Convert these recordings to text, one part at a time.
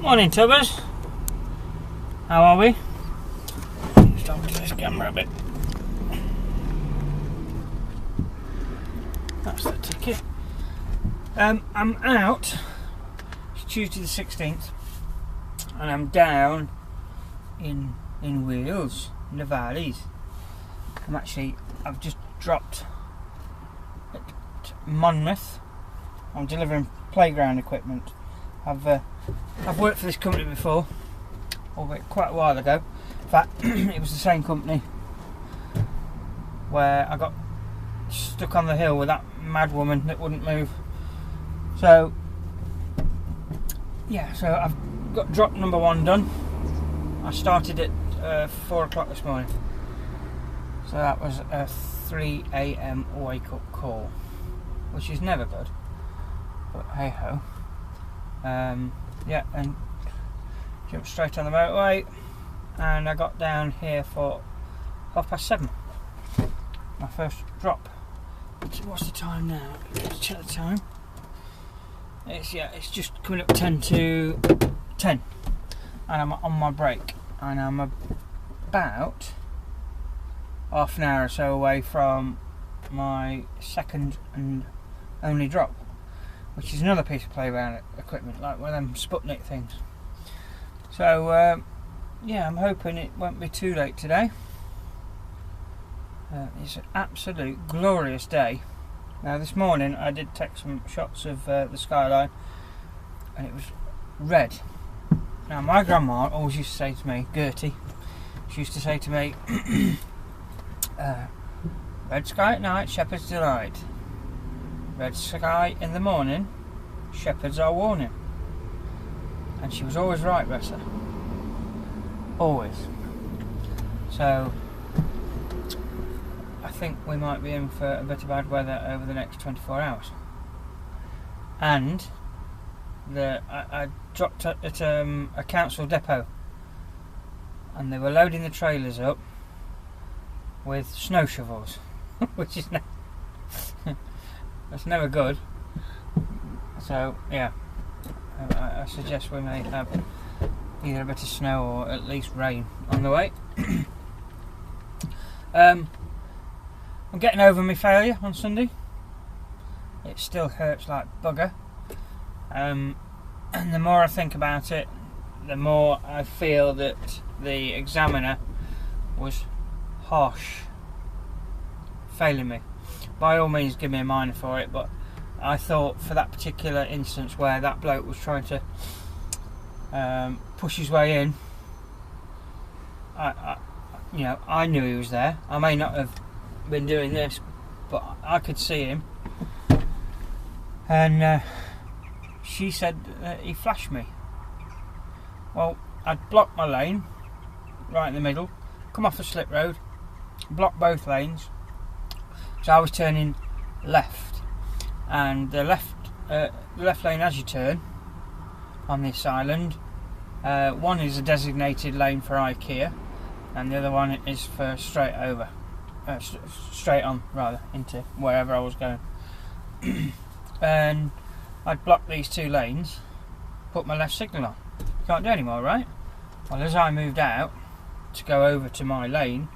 Morning, Tubbers. How are we? Stop this camera a bit. That's the ticket. I'm out. It's Tuesday the 16th, and I'm down in Wales, in the valleys. I've just dropped at Monmouth. I'm delivering playground equipment. I've worked for this company before, albeit quite a while ago. In fact, it was the same company where I got stuck on the hill with that mad woman that wouldn't move. So I've got drop number 1 done. I started at 4 o'clock this morning, so that was a 3 AM wake up call, which is never good, but hey ho. And jumped straight on the motorway, and I got down here for 7:30. My first drop. What's the time now? Let's check the time. It's just coming up 10 to 10, and I'm on my break, and I'm about half an hour or so away from my second and only drop, which is another piece of playground equipment, like one of them Sputnik things. So I'm hoping it won't be too late today. It's an absolute glorious day. Now this morning I did take some shots of the skyline, and it was red. Now my grandma always used to say to me, Gertie, she used to say to me, red sky at night, shepherd's delight. Red sky in the morning, shepherds are warning. And she was always right, bless her. Always. So I think we might be in for a bit of bad weather over the next 24 hours. And I dropped at a council depot, and they were loading the trailers up with snow shovels, which is that's never good. So yeah, I suggest we may have either a bit of snow or at least rain on the way. I'm getting over my failure on Sunday. It still hurts like bugger, and the more I think about it, the more I feel that the examiner was harsh, failing me. By all means give me a minor for it, but I thought for that particular instance where that bloke was trying to push his way in, I knew he was there. I may not have been doing this, but I could see him, and she said he flashed me. Well, I'd blocked my lane right in the middle, come off a slip road, blocked both lanes, so I was turning left, and the left lane as you turn on this island, one is a designated lane for IKEA, and the other one is for straight on rather, into wherever I was going. And I'd blocked these 2 lanes, put my left signal on. Can't do any more, right? Well, as I moved out to go over to my lane,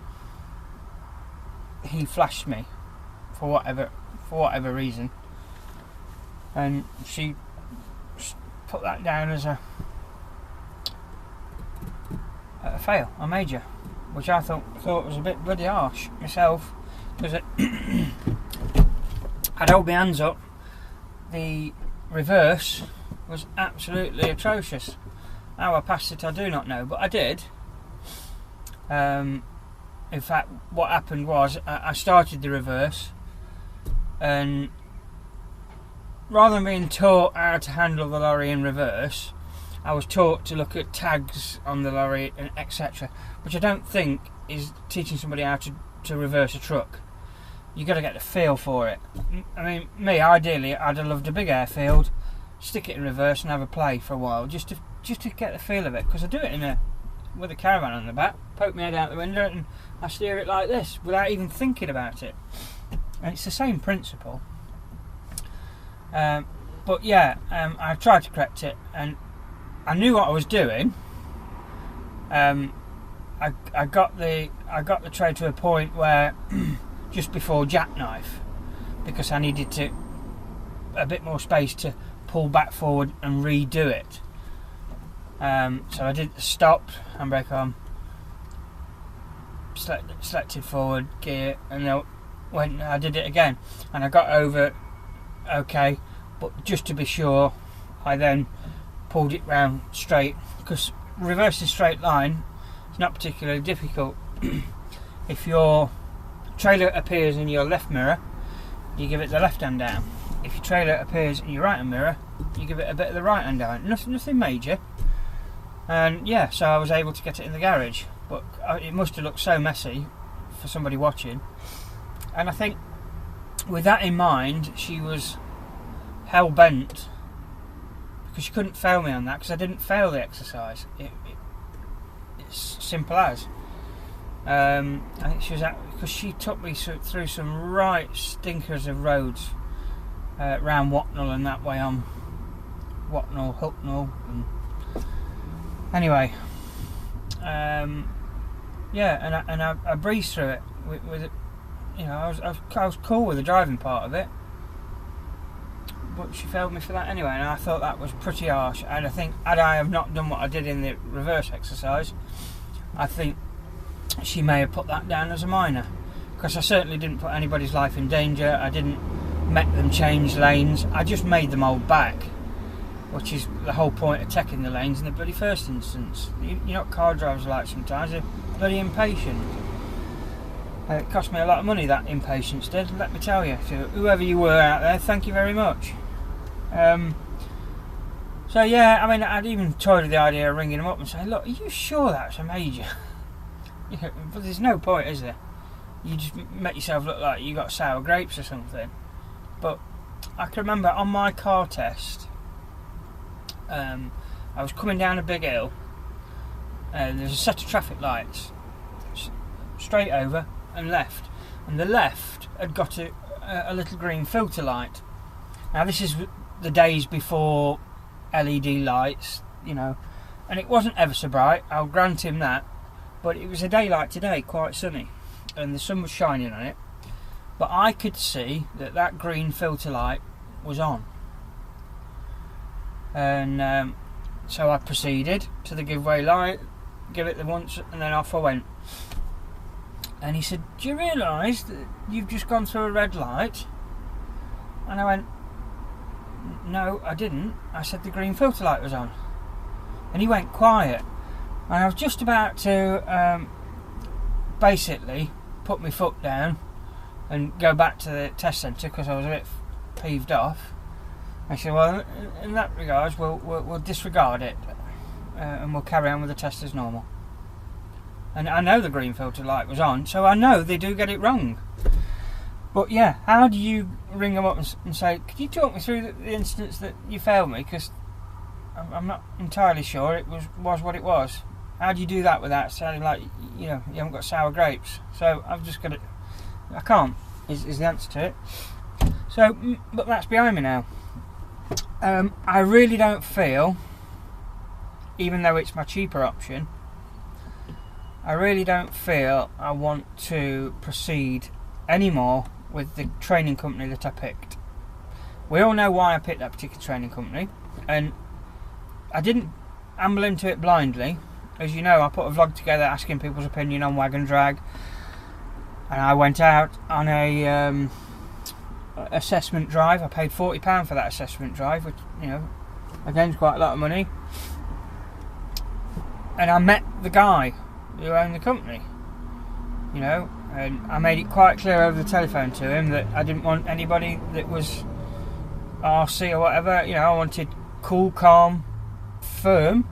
he flashed me for whatever reason, and she put that down as a fail, a major, which I thought was a bit bloody harsh myself, because I'd hold my hands up. The reverse was absolutely atrocious. How I passed it I do not know, but I did. In fact, what happened was I started the reverse, and rather than being taught how to handle the lorry in reverse, I was taught to look at tags on the lorry and etc., which I don't think is teaching somebody how to reverse a truck. You got to get the feel for it. I mean, me ideally, I'd have loved a big airfield, stick it in reverse and have a play for a while, just to get the feel of it, because I do it with a caravan on the back, poke my head out the window and I steer it like this without even thinking about it, and it's the same principle. But yeah, I've tried to correct it, and I knew what I was doing. I got the tray to a point where just before jackknife, because I needed a bit more space to pull back forward and redo it. So I did the stop, handbrake on, selected forward gear, and then I did it again, and I got over okay, but just to be sure, I then pulled it round straight, because reversing straight line is not particularly difficult. If your trailer appears in your left mirror, you give it the left hand down. If your trailer appears in your right hand mirror, you give it a bit of the right hand down. Nothing major. And yeah, so I was able to get it in the garage, but it must have looked so messy for somebody watching. And I think with that in mind, she was hell bent, because she couldn't fail me on that, because I didn't fail the exercise. It's simple as. I think she was because she took me through some right stinkers of roads around Watnall and that way on Watnall, Hucknall, and anyway, yeah, and I breezed through it with it. You know, I was cool with the driving part of it, but she failed me for that anyway, and I thought that was pretty harsh. And I think, had I have not done what I did in the reverse exercise, I think she may have put that down as a minor, because I certainly didn't put anybody's life in danger. I didn't make them change lanes. I just made them hold back, which is the whole point of taking the lanes in the bloody first instance. You know what car drivers are like sometimes? They're bloody impatient. It cost me a lot of money, that impatience did, let me tell you. So whoever you were out there, thank you very much. So yeah, I mean, I'd even toyed with the idea of ringing them up and saying, look, are you sure that's a major? You know, but there's no point, is there? You just make yourself look like you got sour grapes or something. But I can remember on my car test, I was coming down a big hill, and there's a set of traffic lights straight over and left, and the left had got a little green filter light. Now this is the days before LED lights, you know, and it wasn't ever so bright, I'll grant him that, but it was a day like today, quite sunny, and the sun was shining on it, but I could see that green filter light was on. And so I proceeded to the giveaway light, give it the once, and then off I went. And he said, do you realise that you've just gone through a red light? And I went, no, I didn't. I said the green filter light was on. And he went quiet. And I was just about to basically put my foot down and go back to the test centre, because I was a bit peeved off. I said, well, in that regards, we'll disregard it, and we'll carry on with the test as normal. And I know the green filter light was on, so I know they do get it wrong. But yeah, how do you ring them up and say, could you talk me through the instance that you failed me? Because I'm not entirely sure it was what it was. How do you do that without sounding like, you know, you haven't got sour grapes? So I've just got to, I can't, is the answer to it. So, but that's behind me now. I really don't feel, even though it's my cheaper option, I really don't feel I want to proceed anymore with the training company that I picked. We all know why I picked that particular training company, and I didn't amble into it blindly. As you know, I put a vlog together asking people's opinion on wagon drag, and I went out on a assessment drive. I paid £40 for that assessment drive, which, you know, again is quite a lot of money. And I met the guy who owned the company, you know, and I made it quite clear over the telephone to him that I didn't want anybody that was RC or whatever. You know, I wanted cool, calm, firm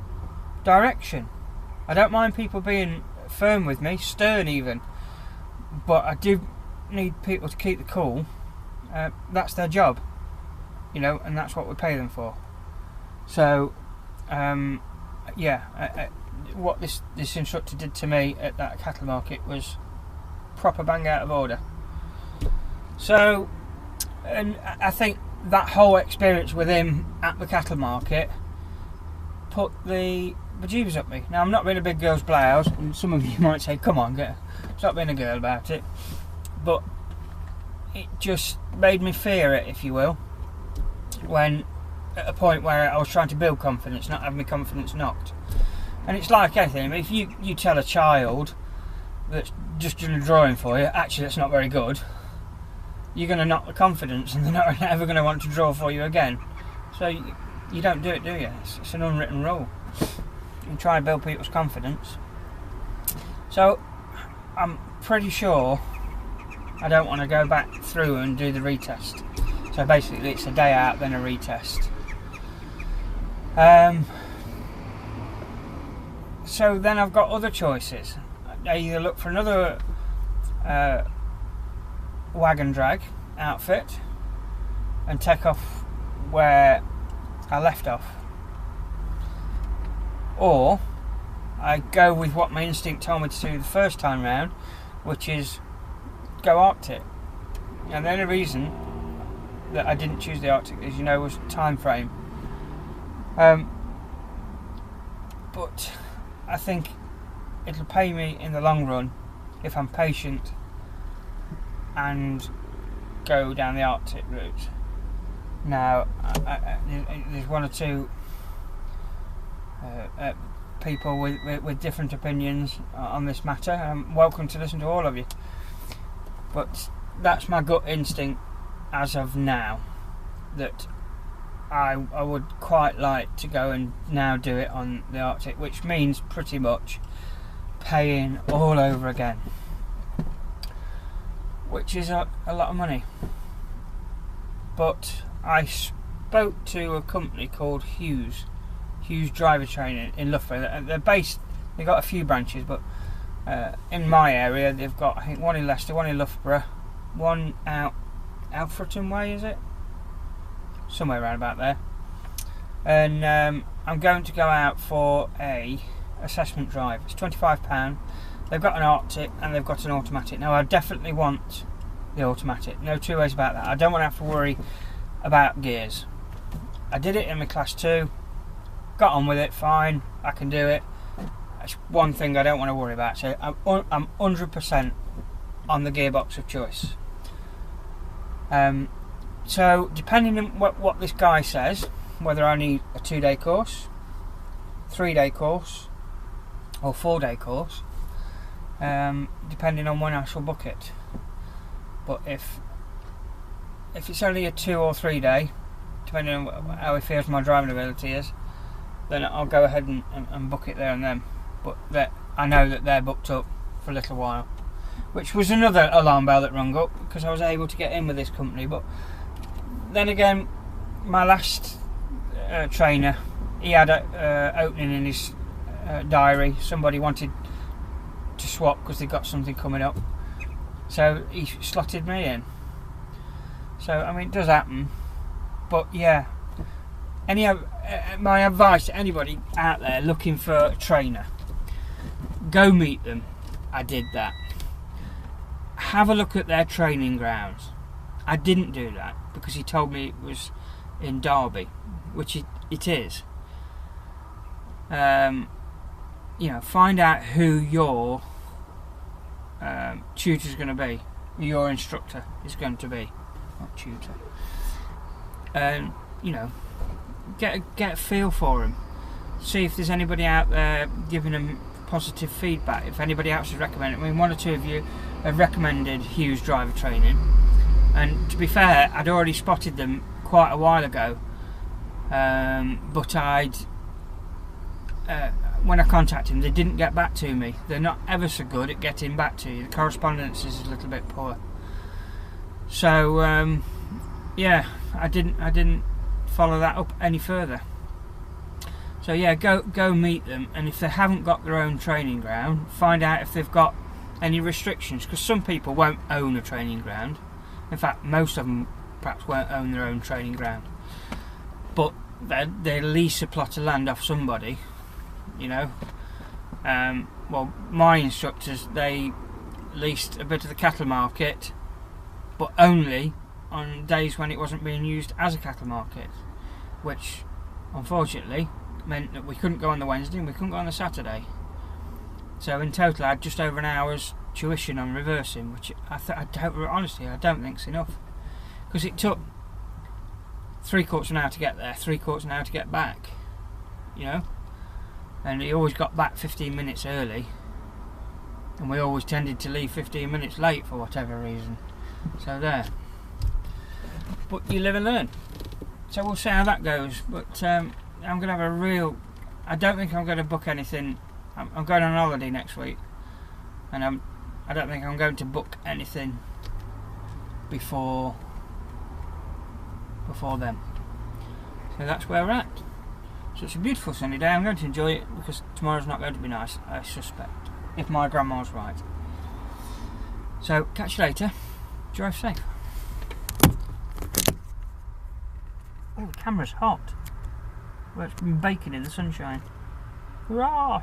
direction. I don't mind people being firm with me, stern even, but I do need people to keep the cool. That's their job, you know, and that's what we pay them for. So yeah, what this instructor did to me at that cattle market was proper bang out of order. So, and I think that whole experience with him at the cattle market put the bejeebers up me. Now, I'm not being a big girl's blouse, and some of you might say, come on, stop being a girl about it. But it just made me fear it, if you will, when at a point where I was trying to build confidence, not have my confidence knocked. And it's like anything. If you tell a child that's just doing a drawing for you, actually that's not very good, you're going to knock the confidence, and they're not ever going to want to draw for you again. So you don't do it, do you? It's an unwritten rule. You try and build people's confidence. So I'm pretty sure I don't want to go back through and do the retest. So basically it's a day out, then a retest. So then I've got other choices. I either look for another wagon drag outfit and take off where I left off, or I go with what my instinct told me to do the first time round, which is go Arctic. And the only reason that I didn't choose the Arctic, as you know, was time frame. But I think it'll pay me in the long run if I'm patient and go down the Arctic route. Now, there's one or two people with different opinions on this matter. I'm welcome to listen to all of you, but that's my gut instinct as of now, that I would quite like to go and now do it on the Arctic, which means pretty much paying all over again, which is a lot of money. But I spoke to a company called Hughes Driver Training in Loughborough. They're based, they've got a few branches, but in my area they've got, I think, one in Leicester, one in Loughborough, one out Alfreton Way, is it? Somewhere around about there. And I'm going to go out for a assessment drive. It's £25. They've got an Arctic and they've got an automatic. Now I definitely want the automatic, no two ways about that. I don't want to have to worry about gears. I did it in my class 2, got on with it fine, I can do it. That's one thing I don't want to worry about. So I'm 100% on the gearbox of choice. So depending on what this guy says, whether I need a 2-day course, 3-day course, or 4-day course, depending on when I shall book it. But if it's only a 2 or 3 day, depending on how he feels my driving ability is, then I'll go ahead and book it there and then. But I know that they're booked up for a little while, which was another alarm bell that rung up, because I was able to get in with this company. But then again, my last trainer, he had an opening in his diary. Somebody wanted to swap because they got something coming up, so he slotted me in. So I mean, it does happen. But yeah, my advice to anybody out there looking for a trainer, go meet them. I did that. Have a look at their training grounds. I didn't do that because he told me it was in Derby, which it is. You know, find out who your tutor is going to be, your instructor is going to be, not tutor. You know, get a feel for him. See if there's anybody out there giving them positive feedback. If anybody else has recommended, I mean, one or two of you have recommended Hughes Driver Training, and to be fair, I'd already spotted them quite a while ago. But when I contacted them, they didn't get back to me. They're not ever so good at getting back to you. The correspondence is a little bit poor. So yeah, I didn't follow that up any further. So yeah, go meet them, and if they haven't got their own training ground, find out if they've got any restrictions, because some people won't own a training ground. In fact, most of them perhaps won't own their own training ground, but they lease a plot of land off somebody, you know. Well, my instructors, they leased a bit of the cattle market, but only on days when it wasn't being used as a cattle market, which unfortunately meant that we couldn't go on the Wednesday and we couldn't go on the Saturday. So in total I had just over an hour's tuition on reversing, which honestly I don't think is enough, because it took 3/4 of an hour to get there, 3/4 of an hour to get back, you know, and he always got back 15 minutes early, and we always tended to leave 15 minutes late for whatever reason. So there, but you live and learn. So we'll see how that goes. But I'm going to have I don't think I'm going to book anything. I'm going on holiday next week, and I don't think I'm going to book anything before then. So that's where we're at. So it's a beautiful sunny day. I'm going to enjoy it because tomorrow's not going to be nice, I suspect, if my grandma's right. So catch you later. Drive safe. Oh, the camera's hot. Well, it's been baking in the sunshine. Hurrah!